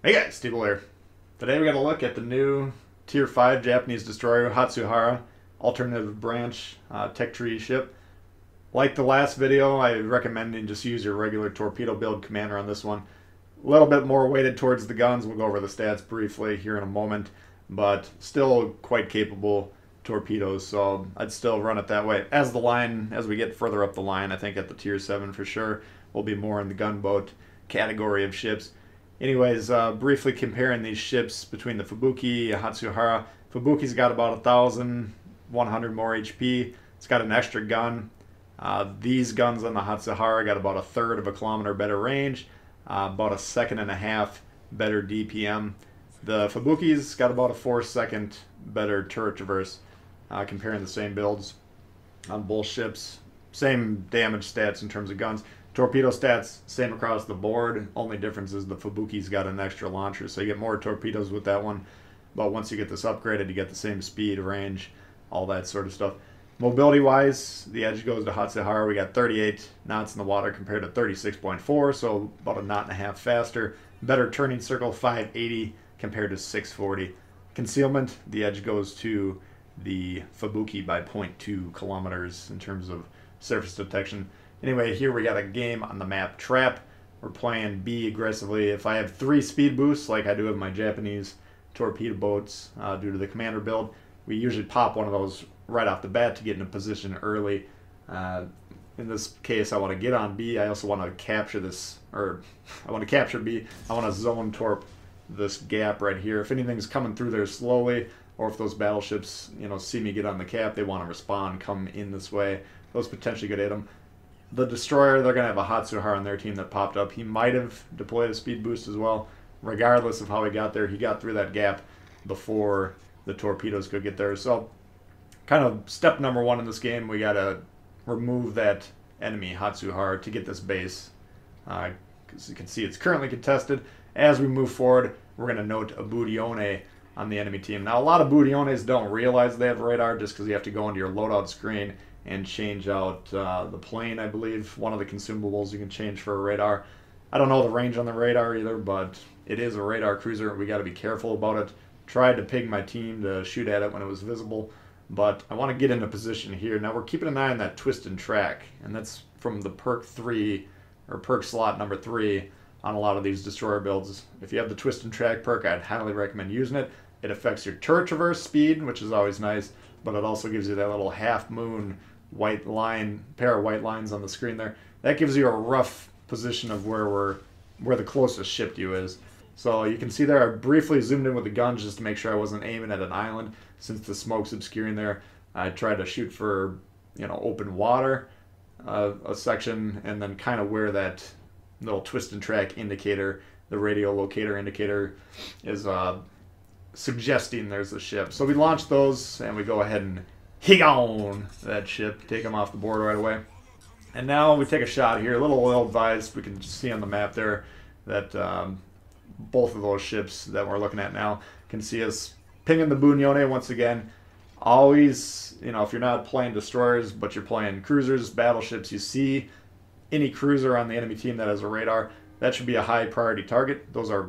Hey guys, Steve here. Today we got to look at the new Tier 5 Japanese Destroyer Hatsuharu Alternative Branch Tech Tree ship. Like the last video, I recommend you just use your regular torpedo build commander on this one. A little bit more weighted towards the guns. We'll go over the stats briefly here in a moment, but still quite capable torpedoes, so I'd still run it that way. As we get further up the line, I think at the Tier 7 for sure, we'll be more in the gunboat category of ships. Anyways, briefly comparing these ships between the Fubuki and Hatsuharu. Fubuki's got about 1,100 more HP. It's got an extra gun. These guns on the Hatsuharu got about a third of a kilometer better range, about a second and a half better DPM. The Fubuki's got about a 4-second better turret traverse, comparing the same builds on both ships. Same damage stats in terms of guns. Torpedo stats, same across the board. Only difference is the Fubuki's got an extra launcher, so you get more torpedoes with that one. But once you get this upgraded, you get the same speed, range, all that sort of stuff. Mobility-wise, the edge goes to Hatsuharu. We got 38 knots in the water compared to 36.4, so about a knot and a half faster. Better turning circle, 580 compared to 640. Concealment, the edge goes to the Fubuki by 0.2 kilometers in terms of surface detection. Anyway, here we got a game on the map Trap. We're playing B aggressively. If I have 3 speed boosts, like I do with my Japanese torpedo boats due to the commander build, we usually pop one of those right off the bat to get in a position early. In this case, I want to get on B. I also want to capture this, or I want to capture B. I want to zone torp this gap right here. If anything's coming through there slowly, or if those battleships, see me get on the cap, they want to respond, come in this way. Those potentially could hit them. The Destroyer, they're going to have a Hatsuharu on their team that popped up. He might have deployed a speed boost as well. Regardless of how he got there, he got through that gap before the torpedoes could get there. So, kind of step number 1 in this game, we got to remove that enemy Hatsuharu to get this base. Because you can see it's currently contested. As we move forward, we're going to note a Budione on the enemy team. Now, a lot of Budiones don't realize they have radar just because you have to go into your loadout screen and change out the plane, I believe. One of the consumables you can change for a radar. I don't know the range on the radar either, but it is a radar cruiser. We got to be careful about it. Tried to ping my team to shoot at it when it was visible, but I want to get into position here. Now we're keeping an eye on that twist and track, and that's from the Perk 3, or Perk slot number 3 on a lot of these destroyer builds. If you have the twist and track perk, I'd highly recommend using it. It affects your turret traverse speed, which is always nice, but it also gives you that little half moon white line, pair of white lines on the screen there. That gives you a rough position of where the closest ship to you is. So you can see there I briefly zoomed in with the guns just to make sure I wasn't aiming at an island since the smoke's obscuring there. I tried to shoot for open water, a section, and then kind of where that little twist and track indicator, the radio locator indicator, is suggesting there's a ship. So we launch those and we go ahead and Higon that ship, take them off the board right away. And now we take a shot here, a little oil advised. We can see on the map there that both of those ships that we're looking at now can see us pinging the Bunyone once again. Always, if you're not playing destroyers but you're playing cruisers, battleships, you see any cruiser on the enemy team that has a radar, that should be a high priority target. Those are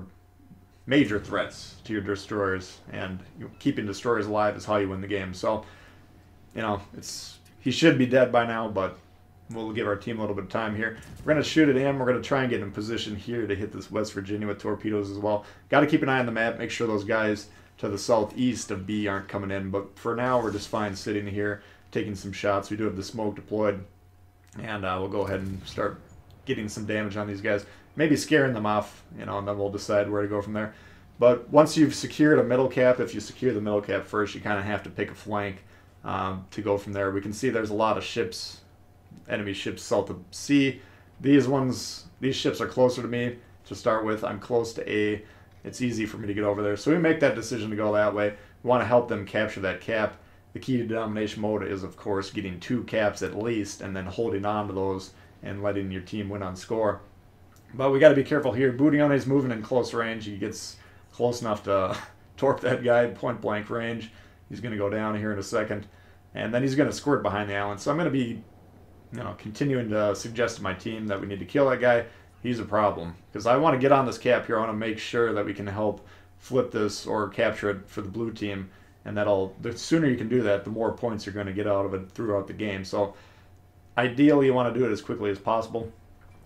major threats to your destroyers, and keeping destroyers alive is how you win the game. So, he should be dead by now, but we'll give our team a little bit of time here. We're going to shoot at him. We're going to try and get in position here to hit this West Virginia with torpedoes as well. Got to keep an eye on the map, make sure those guys to the southeast of B aren't coming in. But for now, we're just fine sitting here, taking some shots. We do have the smoke deployed, and we'll go ahead and start getting some damage on these guys. Maybe scaring them off, and then we'll decide where to go from there. But once you've secured a middle cap, if you secure the middle cap first, you kind of have to pick a flank to go from there. We can see there's a lot of ships, enemy ships south of C. These ships are closer to me to start with. I'm close to A. It's easy for me to get over there. So we make that decision to go that way. We want to help them capture that cap. The key to Domination Mode is, of course, getting 2 caps at least and then holding on to those and letting your team win on score. But we got to be careful here. Budione's moving in close range. He gets close enough to torp that guy point blank range. He's going to go down here in a second. And then he's going to squirt behind the island. So I'm going to be continuing to suggest to my team that we need to kill that guy, he's a problem. Because I want to get on this cap here. I want to make sure that we can help flip this or capture it for the blue team. And the sooner you can do that, the more points you're going to get out of it throughout the game. So ideally, you want to do it as quickly as possible.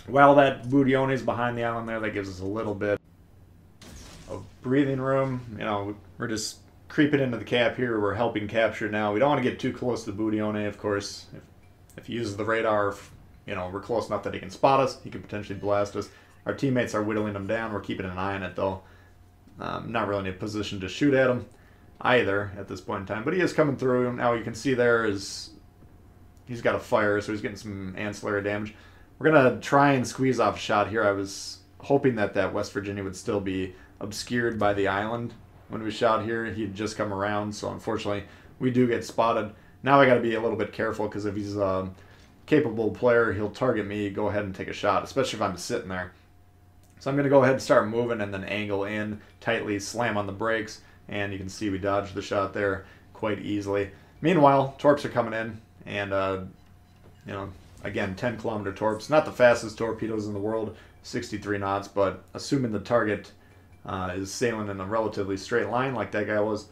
While that Budione is behind the island there, that gives us a little bit of breathing room. You know, we're just creeping into the cap here. We're helping capture now. We don't want to get too close to the Budione, of course. If he uses the radar, you know, we're close enough that he can spot us. He can potentially blast us. Our teammates are whittling him down. We're keeping an eye on it, though. Not really in a position to shoot at him either at this point in time. But he is coming through. Now you can see there is he's got a fire, so he's getting some ancillary damage. We're going to try and squeeze off a shot here. I was hoping that West Virginia would still be obscured by the island when we shot here. He'd just come around, so unfortunately we do get spotted. Now I got to be a little bit careful, because if he's a capable player, he'll target me, go ahead and take a shot, especially if I'm sitting there. So I'm going to go ahead and start moving and then angle in tightly, slam on the brakes, and you can see we dodged the shot there quite easily. Meanwhile, torps are coming in, and you know, again, 10-kilometer torps. Not the fastest torpedoes in the world, 63 knots, but assuming the target is sailing in a relatively straight line like that guy was,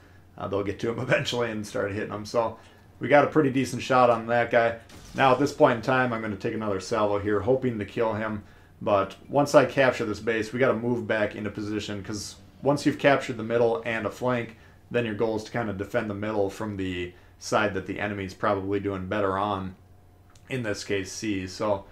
they'll get to him eventually and start hitting him. So we got a pretty decent shot on that guy. Now at this point in time, I'm going to take another salvo here, hoping to kill him. But once I capture this base, we got to move back into position, because once you've captured the middle and a flank, then your goal is to kind of defend the middle from the side that the enemy's probably doing better on, in this case C. So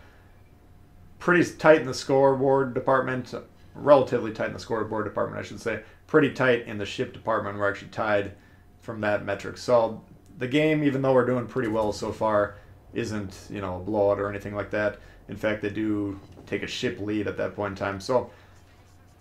pretty tight in the scoreboard department, relatively tight in the scoreboard department I should say, pretty tight in the ship department. We're actually tied from that metric. So the game, even though we're doing pretty well so far, isn't, you know, a blowout or anything like that. In fact, they do take a ship lead at that point in time. So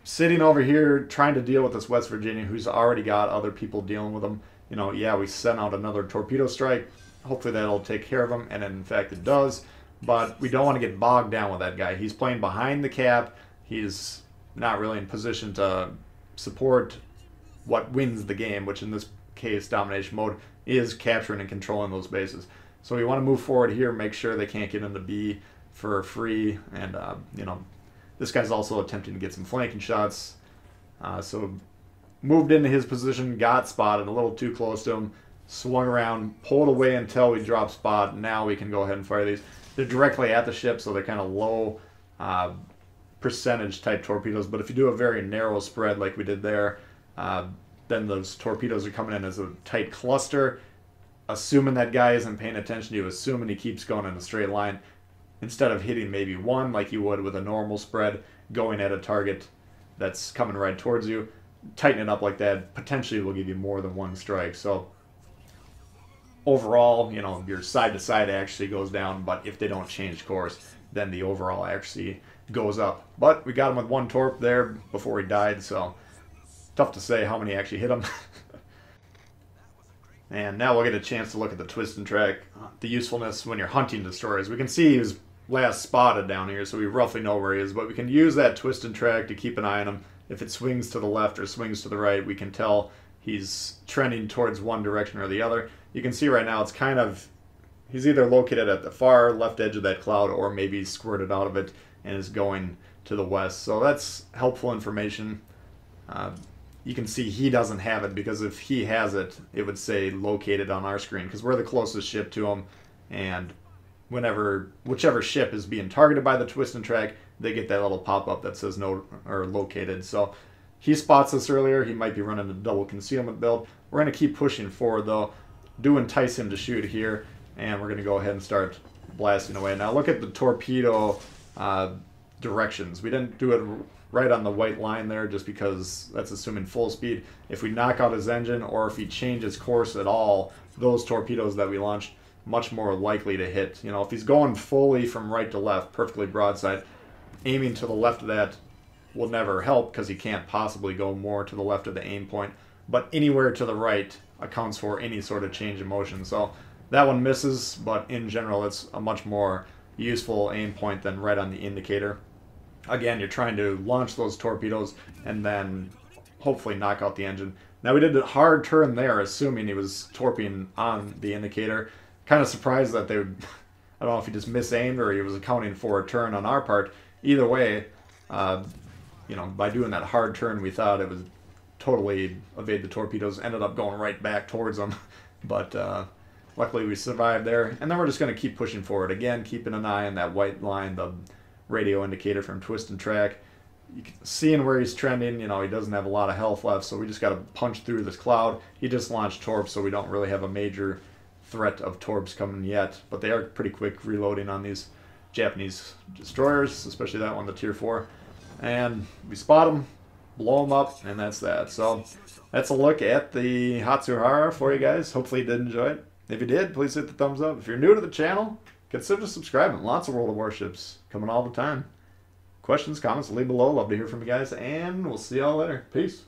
sitting over here trying to deal with this West Virginia, who's already got other people dealing with them. You know, yeah, we sent out another torpedo strike. Hopefully that'll take care of him, and in fact it does. But we don't want to get bogged down with that guy. He's playing behind the cap. He's not really in position to support what wins the game, which in this case, Domination Mode, is capturing and controlling those bases. So we want to move forward here, make sure they can't get into B for free, and you know, this guy's also attempting to get some flanking shots. So moved into his position, got spotted a little too close to him, swung around, pulled away until we drop spot. Now we can go ahead and fire these. They're directly at the ship, so they're kind of low percentage type torpedoes. But if you do a very narrow spread like we did there, then those torpedoes are coming in as a tight cluster. Assuming that guy isn't paying attention to you, assuming he keeps going in a straight line, instead of hitting maybe one like you would with a normal spread, going at a target that's coming right towards you, tighten it up like that, potentially will give you more than one strike. So overall, you know, your side to side actually goes down, but if they don't change course, then the overall actually goes up. But we got him with one torp there before he died, so tough to say how many actually hit him. And now we'll get a chance to look at the twist and track, the usefulness when you're hunting destroyers. We can see he was last spotted down here, so we roughly know where he is, but we can use that twist and track to keep an eye on him. If it swings to the left or swings to the right, we can tell he's trending towards one direction or the other. You can see right now it's kind of, he's either located at the far left edge of that cloud, or maybe squirted out of it and is going to the west. So that's helpful information. You can see he doesn't have it, because if he has it, it would say located on our screen, because we're the closest ship to him, and whichever ship is being targeted by the twist and track, they get that little pop-up that says no or located. So he spots us earlier. He might be running a double concealment build. We're going to keep pushing forward though, do entice him to shoot here, and we're going to go ahead and start blasting away. Now look at the torpedo directions. We didn't do it right on the white line there, just because that's assuming full speed. If we knock out his engine, or if he changes course at all, those torpedoes that we launched, much more likely to hit. You know, if he's going fully from right to left, perfectly broadside, aiming to the left of that will never help, because he can't possibly go more to the left of the aim point. But anywhere to the right accounts for any sort of change in motion. So that one misses, but in general it's a much more useful aim point than right on the indicator. Again, you're trying to launch those torpedoes and then hopefully knock out the engine. Now we did a hard turn there, assuming he was torping on the indicator. Kind of surprised that they would, I don't know if he just misaimed or he was accounting for a turn on our part. Either way, You know, by doing that hard turn, we thought it was totally evade the torpedoes. Ended up going right back towards them, but luckily we survived there. And then we're just going to keep pushing forward again, keeping an eye on that white line, the radio indicator from Twist and Track. You can seeing where he's trending. You know, he doesn't have a lot of health left, so we just got to punch through this cloud. He just launched torps, so we don't really have a major threat of torps coming yet, but they are pretty quick reloading on these Japanese destroyers, especially that one, the tier 4. And we spot them, blow them up, and that's that. So that's a look at the Hatsuharu for you guys. Hopefully you did enjoy it. If you did, please hit the thumbs up. If you're new to the channel, consider subscribing. Lots of World of Warships coming all the time. Questions, comments, leave below. Love to hear from you guys, and we'll see y'all later. Peace.